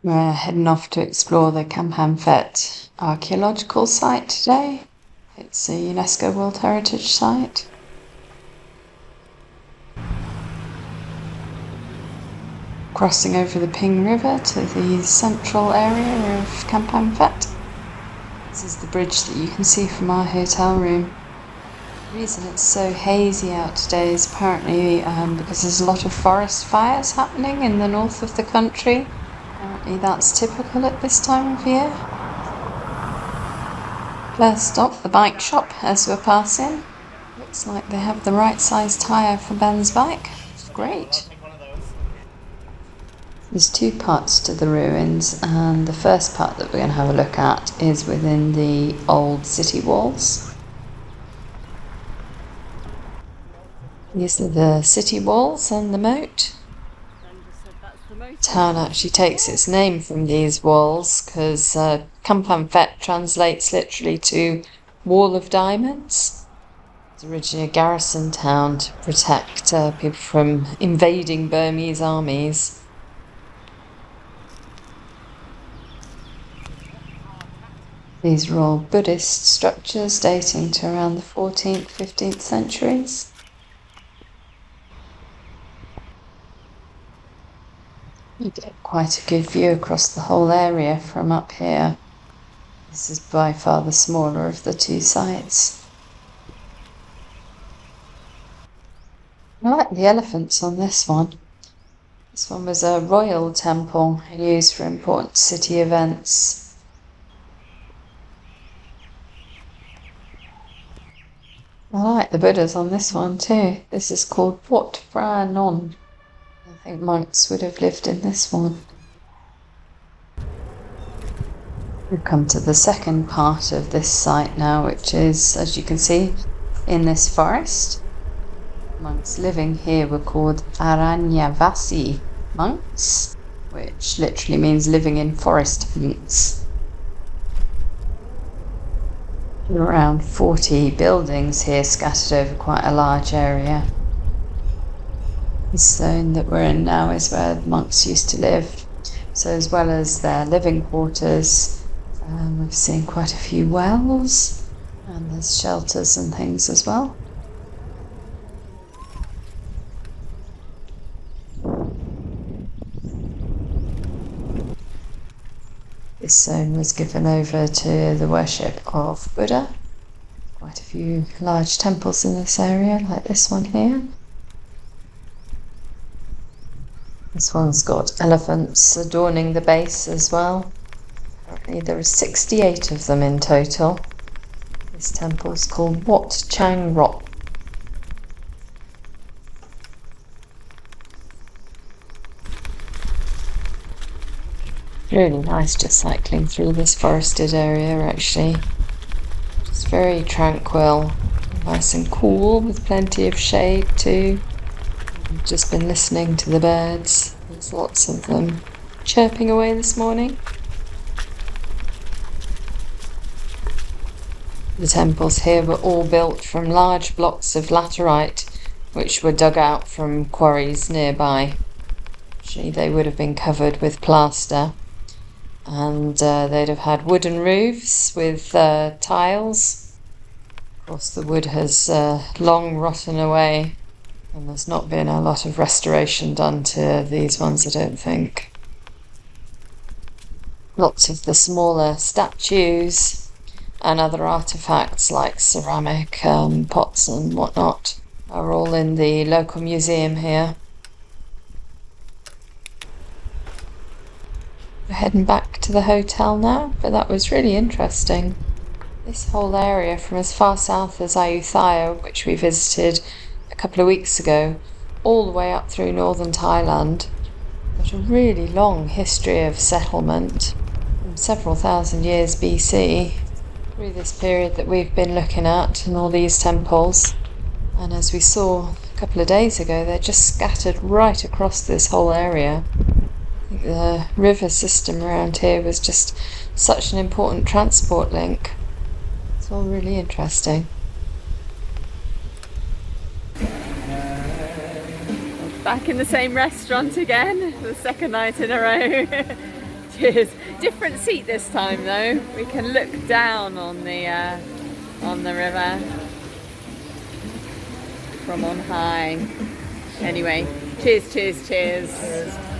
We're heading off to explore the Kamphaeng Phet Archaeological site today. It's a UNESCO World Heritage site. Crossing over the Ping River to the central area of Kamphaeng Phet. This is the bridge that you can see from our hotel room. The reason it's so hazy out today is apparently because there's a lot of forest fires happening in the north of the country. Apparently that's typical at this time of year. First stop, the bike shop as we're passing. Looks like they have the right size tyre for Ben's bike. It's great. There's two parts to the ruins, and the first part that we're going to have a look at is within the old city walls. These are the city walls and the moat. The town actually takes its name from these walls because Kamphaeng Phet translates literally to Wall of Diamonds. It's originally a garrison town to protect people from invading Burmese armies. These are all Buddhist structures dating to around the 14th, 15th centuries. You get quite a good view across the whole area from up here. This is by far the smaller of the two sites. I like the elephants on this one. This one was a royal temple used for important city events. I like the Buddhas on this one too. This is called Wat Phra Non. I think monks would have lived in this one. We've come to the second part of this site now, which is, as you can see, in this forest. Monks living here were called Aranyavasi monks, which literally means living in forest hunts. Around 40 buildings here scattered over quite a large area. The zone that we're in now is where the monks used to live. So as well as their living quarters, we've seen quite a few wells, and there's shelters and things as well. This zone was given over to the worship of Buddha. Quite a few large temples in this area, like this one here. This one's got elephants adorning the base as well. Apparently there are 68 of them in total. This temple is called Wat Chang Rop. Really nice just cycling through this forested area actually. Just very tranquil, nice and cool with plenty of shade too. I've just been listening to the birds. There's lots of them chirping away this morning. The temples here were all built from large blocks of laterite which were dug out from quarries nearby. Actually, they would have been covered with plaster. And they'd have had wooden roofs with tiles. Of course, the wood has long rotten away, and there's not been a lot of restoration done to these ones, I don't think. Lots of the smaller statues and other artefacts like ceramic pots and whatnot are all in the local museum here. We're heading back to the hotel now, but that was really interesting. This whole area from as far south as Ayutthaya, which we visited a couple of weeks ago, all the way up through northern Thailand, got a really long history of settlement from several thousand years BC through this period that we've been looking at and all these temples. And as we saw a couple of days ago, they're just scattered right across this whole area. The river system around here was just such an important transport link. It's all really interesting. Back in the same restaurant again, the second night in a row. Cheers. Different seat this time though. We can look down on the river from on high. Anyway, cheers, cheers, cheers.